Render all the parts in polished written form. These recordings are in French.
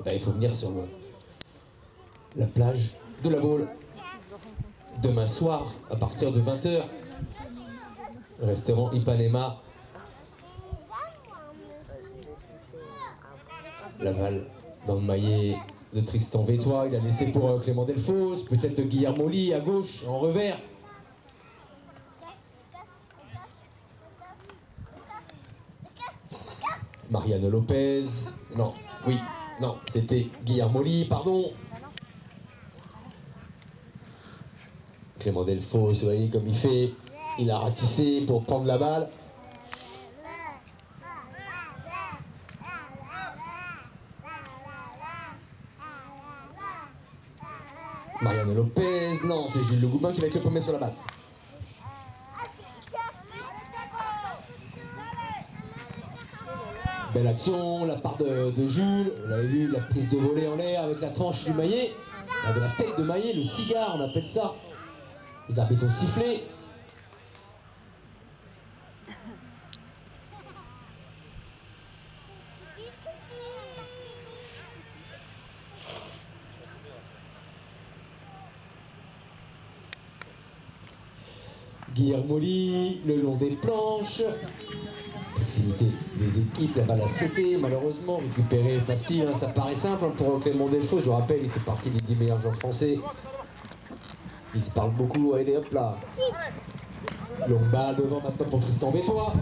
Ben, il faut venir sur la plage de la Baule demain soir à partir de 20h. Restaurant Ipanema. Laval dans le maillet de Tristan Vétois. Il a laissé pour Clément Delfos. Peut-être Guillermo Lee à gauche en revers. Mariano Lopez. Non, oui, non, c'était Guillermo Lee, pardon. Clément Delfos, vous voyez comme il fait. Il a ratissé pour prendre la balle. Mariano Lopez, non, c'est Jules Le Goubin qui va être le premier sur la balle. Belle action, la part de Jules. Vous l'avez vu, la prise de volée en l'air avec la tranche du maillet. De la tête de maillet, le cigare, on appelle ça. Les arbitres ont sifflé. Guillermo Lee, le long des planches. Proximité des équipes, la balle a sauté, malheureusement, récupéré facile, hein, ça paraît simple hein, pour Clément Delfos, je vous rappelle, il fait partie des 10 meilleurs joueurs français. Il se parle beaucoup, allez hop là. Longue balle devant maintenant pour Tristan Vétois.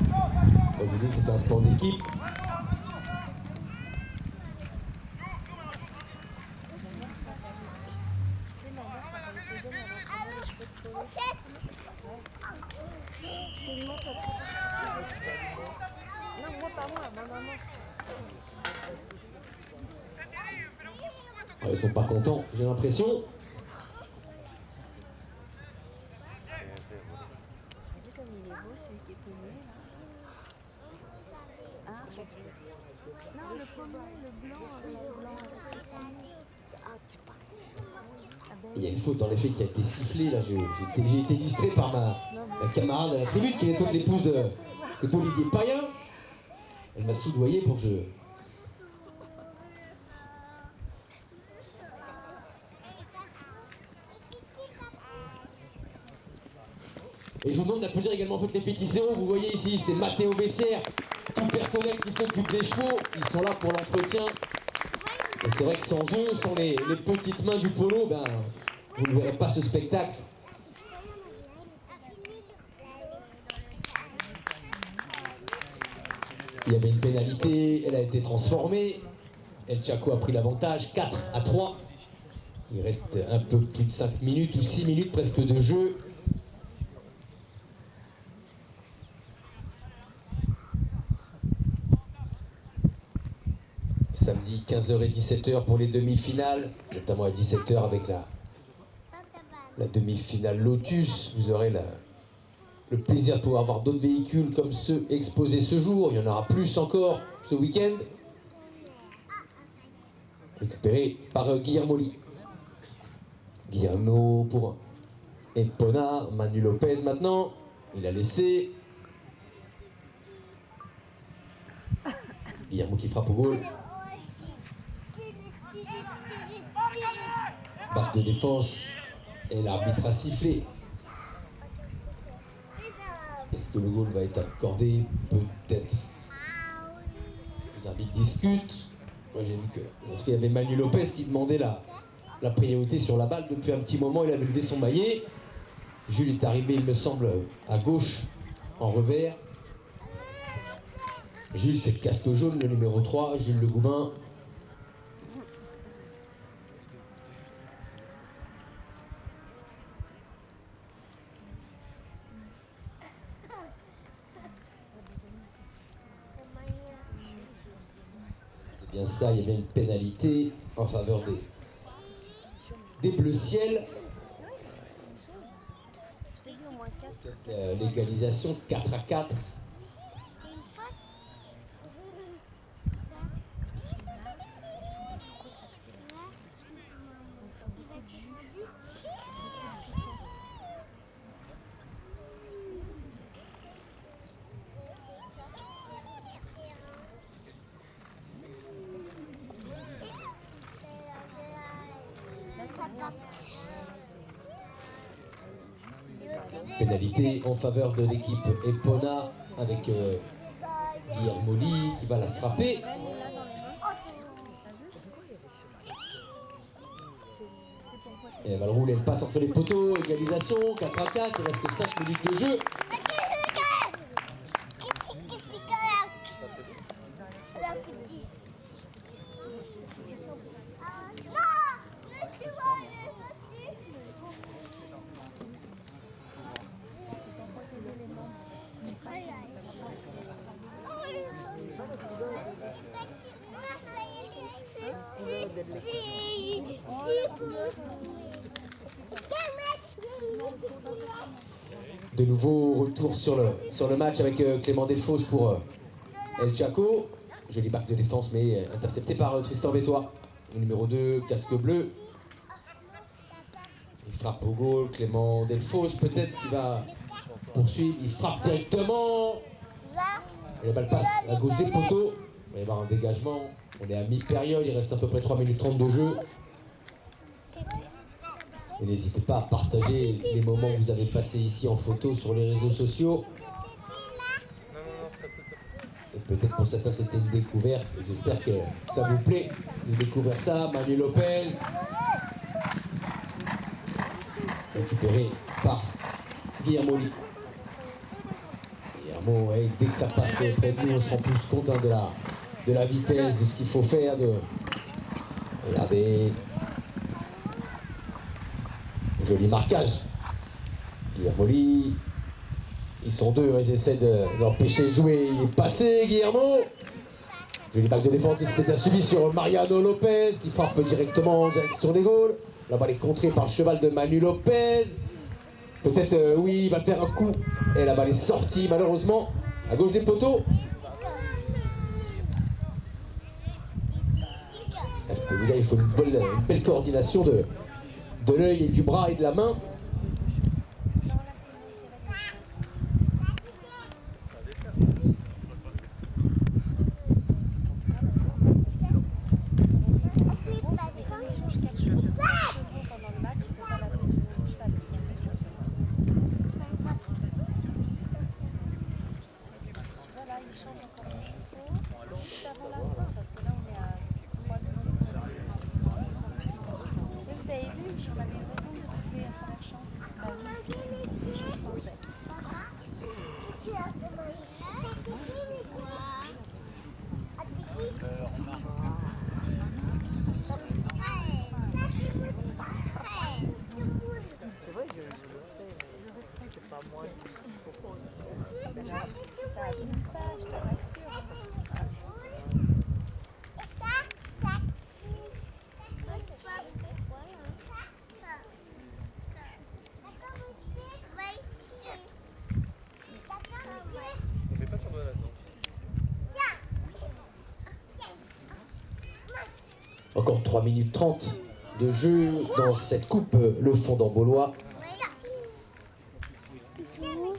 Comme je dis, c'est un sport d'équipe. Ils sont pas contents, j'ai l'impression. Il y a une faute en effet qui a été sifflée. Là, j'ai été distrait par ma camarade à la tribune qui est l'épouse d'Olivier Payen. Elle m'a soudoyé pour que je... Et je vous demande d'applaudir également un peu les petits zéros. Vous voyez ici, c'est Mathéo Bessière, tout le personnel qui s'occupe des chevaux. Ils sont là pour l'entretien. Et c'est vrai que sans eux, sans les petites mains du polo, ben, vous ne verrez pas ce spectacle. Il y avait une pénalité, elle a été transformée. El Chaco a pris l'avantage, 4-3. Il reste un peu plus de 5 minutes ou 6 minutes presque de jeu. Samedi 15h et 17h pour les demi-finales, notamment à 17h avec la demi-finale Lotus. Vous aurez le plaisir de pouvoir voir d'autres véhicules comme ceux exposés ce jour. Il y en aura plus encore ce week-end. Récupéré par Guillermo Lee. Guillermo pour Epona, Manu Lopez maintenant. Il a laissé. Guillermo qui frappe au goal. Barre de défense et l'arbitre a sifflé. Est-ce que le goal va être accordé? Peut-être. Les arbitres discutent. Moi j'ai vu qu'il y avait Manu Lopez qui demandait la priorité sur la balle. Depuis un petit moment, il avait levé son maillet. Jules est arrivé, il me semble, à gauche, en revers. Jules, c'est le casque jaune, le numéro 3, Jules Le Goubin. C'est bien ça, il y a bien une pénalité en faveur des Bleus Ciel. L'égalisation 4-4. Pénalité en faveur de l'équipe Epona avec Guillermoli qui va la frapper. Et elle va le rouler, elle passe entre les poteaux, égalisation, 4 à 4, il reste 5 minutes de jeu. De nouveau retour sur le match avec Clément Delfos pour El Chaco. Joli bac de défense mais intercepté par Tristan Vétois. Le numéro 2, casque bleu. Il frappe au goal, Clément Delfos peut-être qui va poursuivre. Il frappe directement. Et la balle passe à gauche des poteaux. Il va y avoir un dégagement. On est à mi-période, il reste à peu près 3 minutes 30 de jeu. Et n'hésitez pas à partager les moments que vous avez passés ici en photo sur les réseaux sociaux. Et peut-être pour certains c'était une découverte. J'espère que ça vous plaît de découvrir ça. Manu Lopez. Récupéré par Guillermoli. Guillermo, ouais, dès que ça passe près de nous, on se rend plus compte hein, de la vitesse, de ce qu'il faut faire. Regardez. Joli marquage. Guillermoli. Ils sont deux, ils essaient de l'empêcher de jouer. Il est passé, Guillermo. Joli balle de défense qui s'était bien suivi sur Mariano Lopez qui frappe directement en direction des goals. La balle est contrée par le cheval de Manu Lopez. Peut-être, oui, il va faire un coup. Et la balle est sortie, malheureusement, à gauche des poteaux. Il faut une belle coordination de l'œil et du bras et de la main. Vous avez vu, j'en avais eu raison de couper un premier champ. Bah oui, je le sentais. C'est vrai que je le fais, c'est pas moi qui propose. Ça abîme pas, je te rassure. On fait pas sur de là-dedans. Encore 3 minutes 30 de jeu dans cette coupe, le fondant baulois. Ils sont où?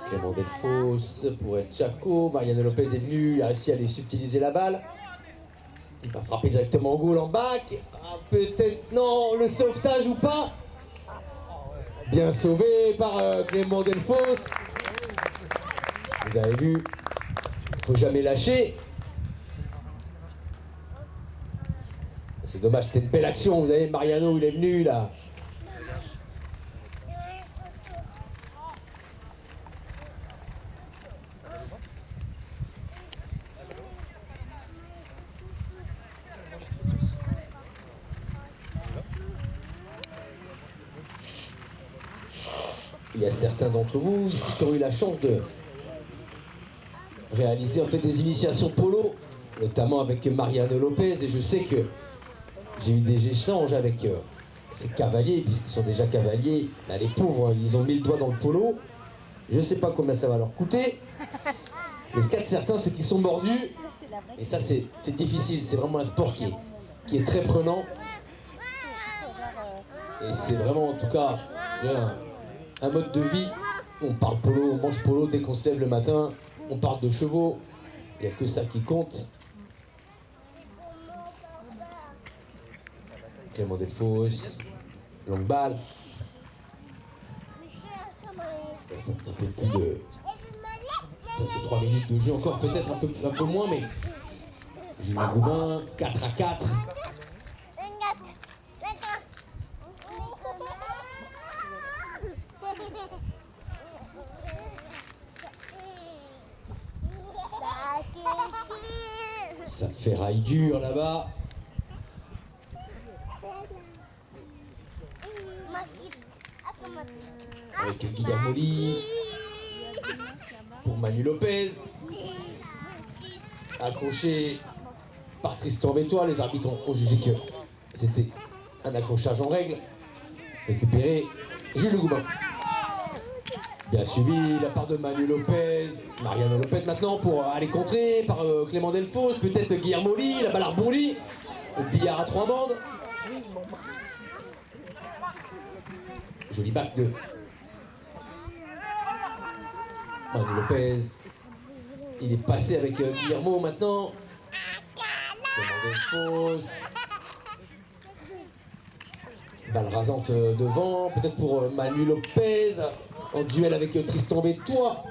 Clément Delfos pour El Chaco. Mariano Lopez est venu, il a réussi à aller subtiliser la balle. Il va frapper directement au goal en back. Ah, peut-être, non, le sauvetage ou pas. Bien sauvé par Clément Delfos. Vous avez vu, il ne faut jamais lâcher. C'est dommage, c'était une belle action. Vous avez Mariano, il est venu là. Il y a certains d'entre vous ici qui ont eu la chance de réaliser en fait des initiations polo, notamment avec Mariano Lopez, et je sais que j'ai eu des échanges avec ces cavaliers, puisqu'ils sont déjà cavaliers. Là, les pauvres, ils ont mis le doigt dans le polo. Je ne sais pas combien ça va leur coûter. Mais ce qu'il y a de certain, c'est qu'ils sont mordus. Et ça, c'est difficile. C'est vraiment un sport qui est très prenant. Et c'est vraiment, en tout cas, un mode de vie. On parle polo, on mange polo dès qu'on se lève le matin. On parle de chevaux. Il n'y a que ça qui compte. Clément Delfos, longue balle. Il reste un petit peu plus de... presque 3 minutes de jeu encore, peut-être un peu moins, mais... Julien Goubin, 4-4. Ça fait rail dur là-bas. Avec Guillermo Lee pour Manu Lopez. Accroché par Tristan Bétois. Les arbitres ont jugé que c'était un accrochage en règle. Récupéré Jules Goubin. Bien suivi, la part de Manu Lopez. Mariano Lopez maintenant pour aller contrer par Clément Delfos. Peut-être Guillermo Lee, la balle a rebondi. Le billard à 3 bandes. Joli bac de Manu Lopez. Il est passé avec Guillermo maintenant. Clément Delfos. Balle rasante devant, peut-être pour Manu Lopez. En duel avec Tristan Bétois.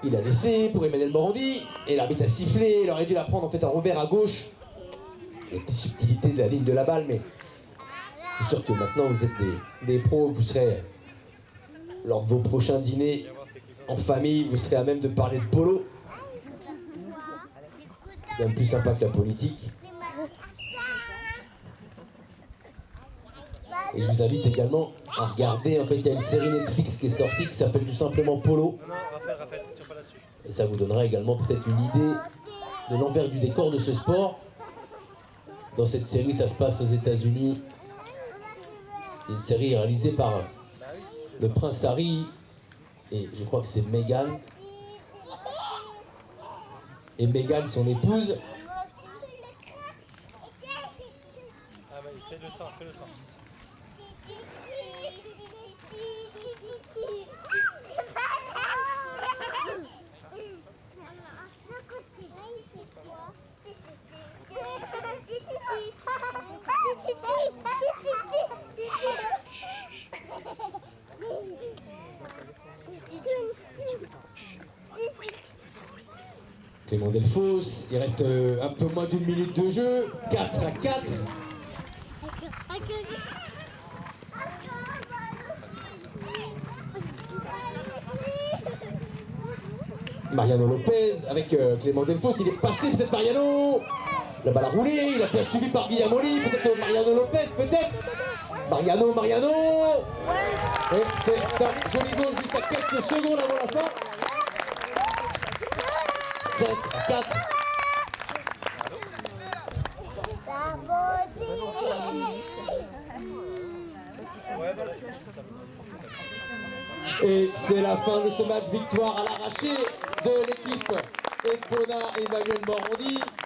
Il a laissé pour Emmanuel Morandi. Et l'arbitre a sifflé. Il aurait dû la prendre en fait en revers à gauche. Il y a des subtilités de la ligne de la balle, mais je suis sûr que maintenant vous êtes des pros. Vous serez, lors de vos prochains dîners en famille, vous serez à même de parler de polo. Bien plus sympa que la politique. Et je vous invite également à regarder, en fait, il y a une série Netflix qui est sortie qui s'appelle tout simplement Polo. Et ça vous donnera également peut-être une idée de l'envers du décor de ce sport. Dans cette série, ça se passe aux États-Unis. Une série réalisée par le prince Harry et je crois que c'est Meghan. Et Meghan, son épouse. Ah bah, fais le sang, fais le sang. Clément Delfos, il reste un peu moins d'une minute de jeu, 4-4. Mariano Lopez avec Clément Delfos, il est passé peut-être Mariano. La balle a roulé, il a été suivi par Guillermo Lee, peut-être Mariano Lopez, peut-être. Mariano. Et c'est un joli goal jusqu'à quelques secondes avant la fin. 7-4. Et c'est la fin de ce match, victoire à l'arraché de l'équipe Epona Emmanuel Morandi.